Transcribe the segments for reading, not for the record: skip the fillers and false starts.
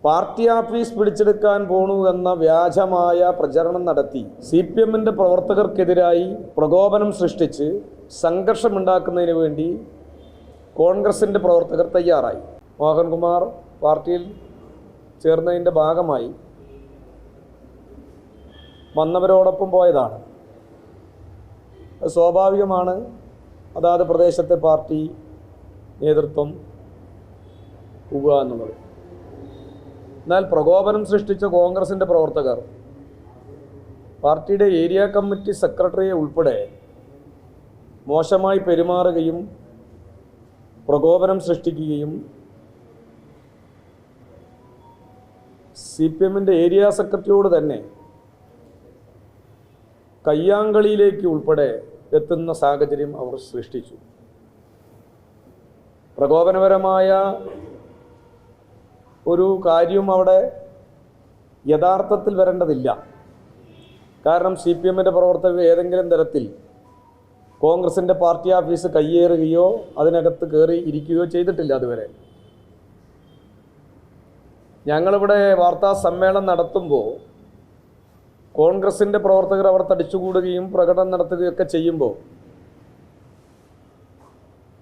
Party office പിടിച്ചെടുക്കാൻ പോണു എന്ന വ്യാജമായ പ്രചരണം നടത്തി CPMന്റെ പ്രവർത്തകർക്കെതിരായി പ്രകോപനം സൃഷ്ടിച്ച് സംഘർഷമുണ്ടാക്കുന്നതിന് വേണ്ടി കോൺഗ്രസിൻ്റെ പ്രവർത്തകർ തയ്യാറായി. മോഹൻകുമാർ പാർട്ടിയിൽ ചേർന്നതിൻ്റെ ഭാഗമായി വന്നവരോടൊപ്പം പോയതാണ്. സ്വാഭാവികമാണ് അതാത് പ്രദേശത്തെ പാർട്ടി നേതൃത്വം പോകുക എന്നുള്ളത്. എന്നാൽ പ്രകോപനം സൃഷ്ടിച്ച കോൺഗ്രസിൻ്റെ പ്രവർത്തകർ പാർട്ടിയുടെ ഏരിയ കമ്മിറ്റി സെക്രട്ടറിയെ ഉൾപ്പെടെ മോശമായി പെരുമാറുകയും പ്രകോപനം സൃഷ്ടിക്കുകയും CPMന്റെ ഏരിയ സെക്രട്ടറിയോട് തന്നെ കയ്യാങ്കളിയിലേക്ക് ഉൾപ്പെടെ എത്തുന്ന സാഹചര്യം അവർ സൃഷ്ടിച്ചു. പ്രകോപനപരമായ ഒരു കാര്യം അവിടെ യഥാർത്ഥത്തിൽ വരേണ്ടതില്ല. കാരണം CPMന്റെ പ്രവർത്തകർ ഏതെങ്കിലും തരത്തിൽ കോൺഗ്രസിൻ്റെ പാർട്ടി ഓഫീസ് കയ്യേറുകയോ അതിനകത്ത് കയറി ഇരിക്കുകയോ ചെയ്തിട്ടില്ല അതുവരെ. ഞങ്ങളിവിടെ വാർത്താ സമ്മേളനം നടത്തുമ്പോൾ കോൺഗ്രസിൻ്റെ പ്രവർത്തകർ അവിടെ തടിച്ചുകൂടുകയും പ്രകടനം നടത്തുകയൊക്കെ ചെയ്യുമ്പോൾ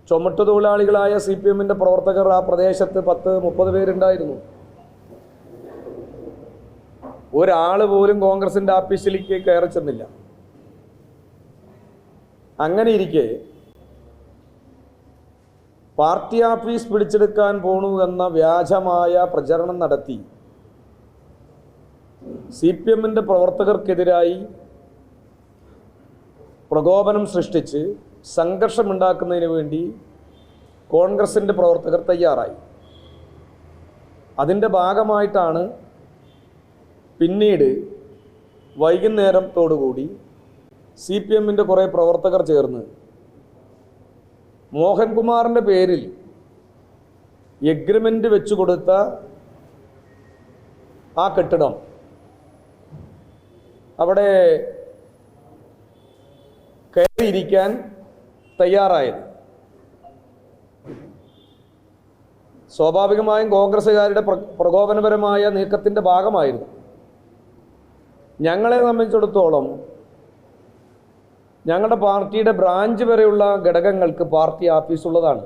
ചുമട്ടുതൊഴിലാളികളായ CPMന്റെ പ്രവർത്തകർ ആ പ്രദേശത്ത് 10-30 പേരുണ്ടായിരുന്നു. ഒരാൾ പോലും കോൺഗ്രസിൻ്റെ ഓഫീസിലേക്ക് കയറി ചെന്നില്ല. അങ്ങനെ ഇരിക്കെ പാർട്ടി ഓഫീസ് പിടിച്ചെടുക്കാൻ പോണു എന്ന വ്യാജമായ പ്രചരണം നടത്തി CPMന്റെ പ്രവർത്തകർക്കെതിരായി പ്രകോപനം സൃഷ്ടിച്ച് സംഘർഷമുണ്ടാക്കുന്നതിന് വേണ്ടി കോൺഗ്രസിൻ്റെ പ്രവർത്തകർ തയ്യാറായി. അതിൻ്റെ ഭാഗമായിട്ടാണ് പിന്നീട് വൈകുന്നേരത്തോടുകൂടി CPMന്റെ കുറേ പ്രവർത്തകർ ചേർന്ന് മോഹൻകുമാറിൻ്റെ പേരിൽ എഗ്രിമെൻ്റ് വെച്ചു കൊടുത്ത ആ കെട്ടിടം അവിടെ കയറിയിരിക്കാൻ തയ്യാറായത്. സ്വാഭാവികമായും കോൺഗ്രസ്സുകാരുടെ പ്രകോപനപരമായ നീക്കത്തിൻ്റെ ഭാഗമായിരുന്നു. ഞങ്ങളെ സംബന്ധിച്ചിടത്തോളം ഞങ്ങളുടെ പാർട്ടിയുടെ ബ്രാഞ്ച് വരെയുള്ള ഘടകങ്ങൾക്ക് പാർട്ടി ഓഫീസുള്ളതാണ്.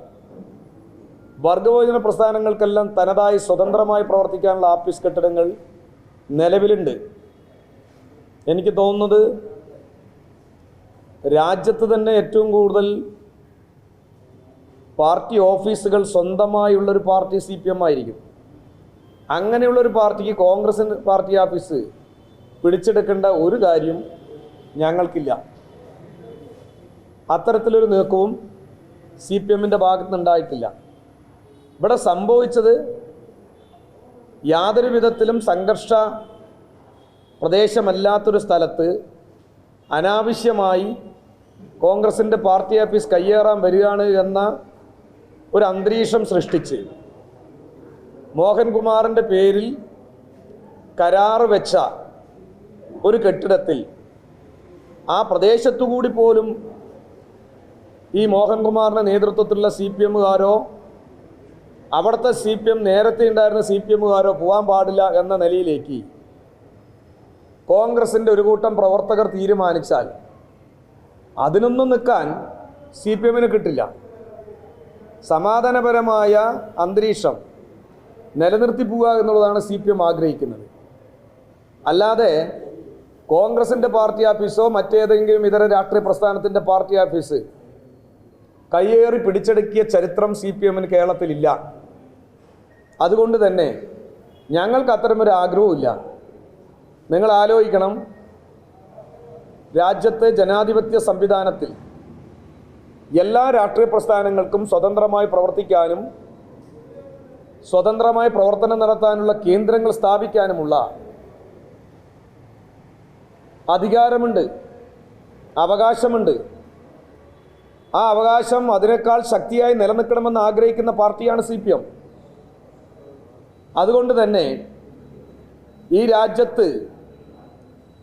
വർഗബഹുജന പ്രസ്ഥാനങ്ങൾക്കെല്ലാം തനതായി സ്വതന്ത്രമായി പ്രവർത്തിക്കാനുള്ള ഓഫീസ് കെട്ടിടങ്ങൾ നിലവിലുണ്ട്. എനിക്ക് തോന്നുന്നത് രാജ്യത്ത് തന്നെ ഏറ്റവും കൂടുതൽ പാർട്ടി ഓഫീസുകൾ സ്വന്തമായുള്ളൊരു പാർട്ടി CPM ആയിരിക്കും. അങ്ങനെയുള്ളൊരു പാർട്ടിക്ക് കോൺഗ്രസിൻ്റെ പാർട്ടി ഓഫീസ് പിടിച്ചെടുക്കേണ്ട ഒരു കാര്യം ഞങ്ങൾക്കില്ല. അത്തരത്തിലൊരു നീക്കവും CPMന്റെ ഭാഗത്തുനിന്നുണ്ടായിട്ടില്ല. ഇവിടെ സംഭവിച്ചത് യാതൊരു വിധത്തിലും സംഘർഷ പ്രദേശമല്ലാത്തൊരു സ്ഥലത്ത് അനാവശ്യമായി കോൺഗ്രസിൻ്റെ പാർട്ടി ഓഫീസ് കയ്യേറാൻ വരികയാണ് എന്ന ഒരു അന്തരീക്ഷം സൃഷ്ടിച്ച് മോഹൻകുമാറിൻ്റെ പേരിൽ കരാറ് വെച്ച ഒരു കെട്ടിടത്തിൽ ആ പ്രദേശത്തുകൂടി പോലും ഈ മോഹൻകുമാറിൻ്റെ നേതൃത്വത്തിലുള്ള CPMകാരോ അവിടുത്തെ CPM നേരത്തെ ഉണ്ടായിരുന്ന CPMകാരോ പോകാൻ പാടില്ല എന്ന നിലയിലേക്ക് കോൺഗ്രസിൻ്റെ ഒരു കൂട്ടം പ്രവർത്തകർ തീരുമാനിച്ചാൽ അതിനൊന്നും നിൽക്കാൻ CPMന് കിട്ടില്ല. സമാധാനപരമായ അന്തരീക്ഷം നിലനിർത്തി പോവുക എന്നുള്ളതാണ് CPM ആഗ്രഹിക്കുന്നത്. അല്ലാതെ കോൺഗ്രസിൻ്റെ പാർട്ടി ഓഫീസോ മറ്റേതെങ്കിലും ഇതര രാഷ്ട്രീയ പ്രസ്ഥാനത്തിൻ്റെ പാർട്ടി ഓഫീസ് കയ്യേറി പിടിച്ചെടുക്കിയ ചരിത്രം CPMന് കേരളത്തിലില്ല. അതുകൊണ്ട് തന്നെ ഞങ്ങൾക്ക് അത്തരമൊരു ആഗ്രഹവുമില്ല. നിങ്ങൾ ആലോചിക്കണം, രാജ്യത്തെ ജനാധിപത്യ സംവിധാനത്തിൽ എല്ലാ രാഷ്ട്രീയ പ്രസ്ഥാനങ്ങൾക്കും സ്വതന്ത്രമായി പ്രവർത്തിക്കാനും സ്വതന്ത്രമായി പ്രവർത്തനം നടത്താനുള്ള കേന്ദ്രങ്ങൾ സ്ഥാപിക്കാനുമുള്ള അധികാരമുണ്ട്, അവകാശമുണ്ട്. ആ അവകാശം അതിനേക്കാൾ ശക്തിയായി നിലനിൽക്കണമെന്ന് ആഗ്രഹിക്കുന്ന പാർട്ടിയാണ് CPM. അതുകൊണ്ട് തന്നെ ഈ രാജ്യത്ത്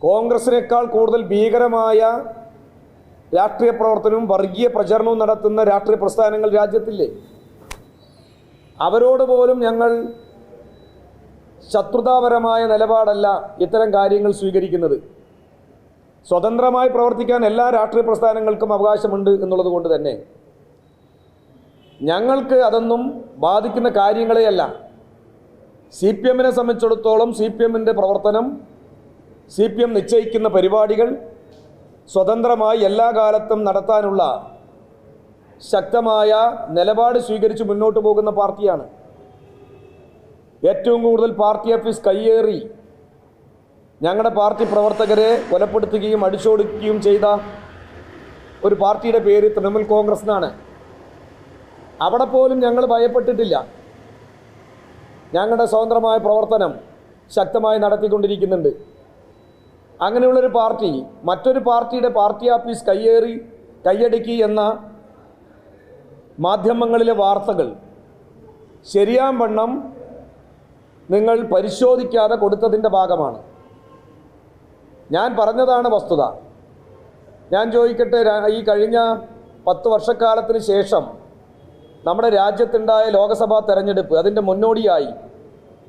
കോൺഗ്രസിനേക്കാൾ കൂടുതൽ ഭീകരമായ രാഷ്ട്രീയ പ്രവർത്തനവും വർഗീയ പ്രചരണവും നടത്തുന്ന രാഷ്ട്രീയ പ്രസ്ഥാനങ്ങൾ രാജ്യത്തില്ലേ? അവരോട് പോലും ഞങ്ങൾ ശത്രുതാപരമായ നിലപാടല്ല ഇത്തരം കാര്യങ്ങൾ സ്വീകരിക്കുന്നത്. സ്വതന്ത്രമായി പ്രവർത്തിക്കാൻ എല്ലാ രാഷ്ട്രീയ പ്രസ്ഥാനങ്ങൾക്കും അവകാശമുണ്ട് എന്നുള്ളത് കൊണ്ട് തന്നെ ഞങ്ങൾക്ക് അതൊന്നും ബാധിക്കുന്ന കാര്യങ്ങളെയല്ല. CPM-നെ സംബന്ധിച്ചിടത്തോളം CPM-ൻ്റെ പ്രവർത്തനം, CPM നിശ്ചയിക്കുന്ന പരിപാടികൾ സ്വതന്ത്രമായി എല്ലാ കാലത്തും നടത്താനുള്ള ശക്തമായ നിലപാട് സ്വീകരിച്ച് മുന്നോട്ട് പോകുന്ന പാർട്ടിയാണ്. ഏറ്റവും കൂടുതൽ പാർട്ടി ഓഫീസ് കയ്യേറി ഞങ്ങളുടെ പാർട്ടി പ്രവർത്തകരെ കൊലപ്പെടുത്തുകയും അടിച്ചോടിക്കുകയും ചെയ്ത ഒരു പാർട്ടിയുടെ പേര് തൃണമൂൽ കോൺഗ്രസ് എന്നാണ്. അവിടെ പോലും ഞങ്ങൾ ഭയപ്പെട്ടിട്ടില്ല. ഞങ്ങളുടെ സ്വതന്ത്രമായ പ്രവർത്തനം ശക്തമായി നടത്തിക്കൊണ്ടിരിക്കുന്നുണ്ട്. അങ്ങനെയുള്ളൊരു പാർട്ടി മറ്റൊരു പാർട്ടിയുടെ പാർട്ടി ഓഫീസ് കയ്യടക്കി എന്ന മാധ്യമങ്ങളിലെ വാർത്തകൾ ശരിയാം വണ്ണം നിങ്ങൾ പരിശോധിക്കാതെ കൊടുത്തതിൻ്റെ ഭാഗമാണ്. ഞാൻ പറഞ്ഞതാണ് വസ്തുത. ഞാൻ ചോദിക്കട്ടെ, ഈ കഴിഞ്ഞ 10 വർഷക്കാലത്തിന് ശേഷം നമ്മുടെ രാജ്യത്തുണ്ടായ ലോക്സഭാ തെരഞ്ഞെടുപ്പ്, അതിൻ്റെ മുന്നോടിയായി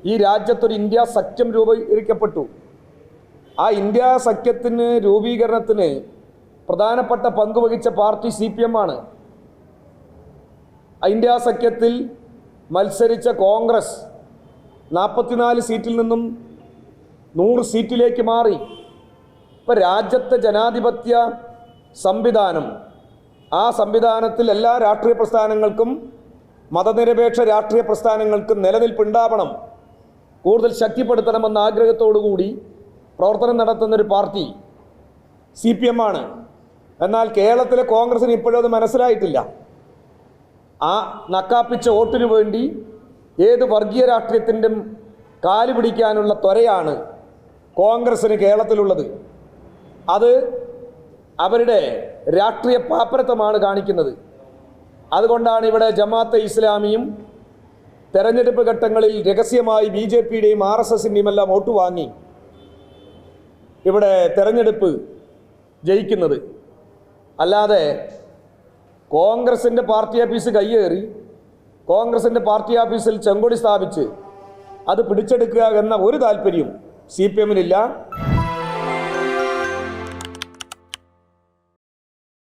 ഈ രാജ്യത്തൊരു ഇന്ത്യ സഖ്യം രൂപീകരിക്കപ്പെട്ടു. ആ ഇന്ത്യ സഖ്യത്തിന് രൂപീകരണത്തിന് പ്രധാനപ്പെട്ട പങ്ക് വഹിച്ച പാർട്ടി CPM ആണ്. ഇന്ത്യ സഖ്യത്തിൽ മത്സരിച്ച കോൺഗ്രസ് 44 സീറ്റിൽ നിന്നും 100 സീറ്റിലേക്ക് മാറി. ഇപ്പോൾ രാജ്യത്തെ ജനാധിപത്യ സംവിധാനം, ആ സംവിധാനത്തിൽ എല്ലാ രാഷ്ട്രീയ പ്രസ്ഥാനങ്ങൾക്കും, മതനിരപേക്ഷ രാഷ്ട്രീയ പ്രസ്ഥാനങ്ങൾക്കും നിലനിൽപ്പുണ്ടാവണം, കൂടുതൽ ശക്തിപ്പെടുത്തണമെന്ന ആഗ്രഹത്തോടുകൂടി പ്രവർത്തനം നടത്തുന്നൊരു പാർട്ടി CPM ആണ്. എന്നാൽ കേരളത്തിലെ കോൺഗ്രസിന് ഇപ്പോഴും അത് മനസ്സിലായിട്ടില്ല. ആ നക്കാപ്പിച്ച വോട്ടിനു വേണ്ടി ഏത് വർഗീയ രാഷ്ട്രീയത്തിൻ്റെ കാല് പിടിക്കാനുള്ള ത്വരയാണ് കോൺഗ്രസിന് കേരളത്തിലുള്ളത്. അത് അവരുടെ രാഷ്ട്രീയ പാപ്പരത്വമാണ് കാണിക്കുന്നത്. അതുകൊണ്ടാണ് ഇവിടെ ജമാഅത്തെ ഇസ്ലാമിയും തെരഞ്ഞെടുപ്പ് ഘട്ടങ്ങളിൽ രഹസ്യമായി BJP-യുടെയും RSS-ൻ്റെയും എല്ലാം വോട്ട് വാങ്ങി ഇവിടെ തെരഞ്ഞെടുപ്പ് ജയിക്കുന്നത്. അല്ലാതെ കോൺഗ്രസിൻ്റെ പാർട്ടി ഓഫീസ് കയ്യേറി കോൺഗ്രസിൻ്റെ പാർട്ടി ഓഫീസിൽ ചെങ്കൊടി സ്ഥാപിച്ച് അത് പിടിച്ചെടുക്കുക എന്ന ഒരു താല്പര്യം CPM-നില്ല.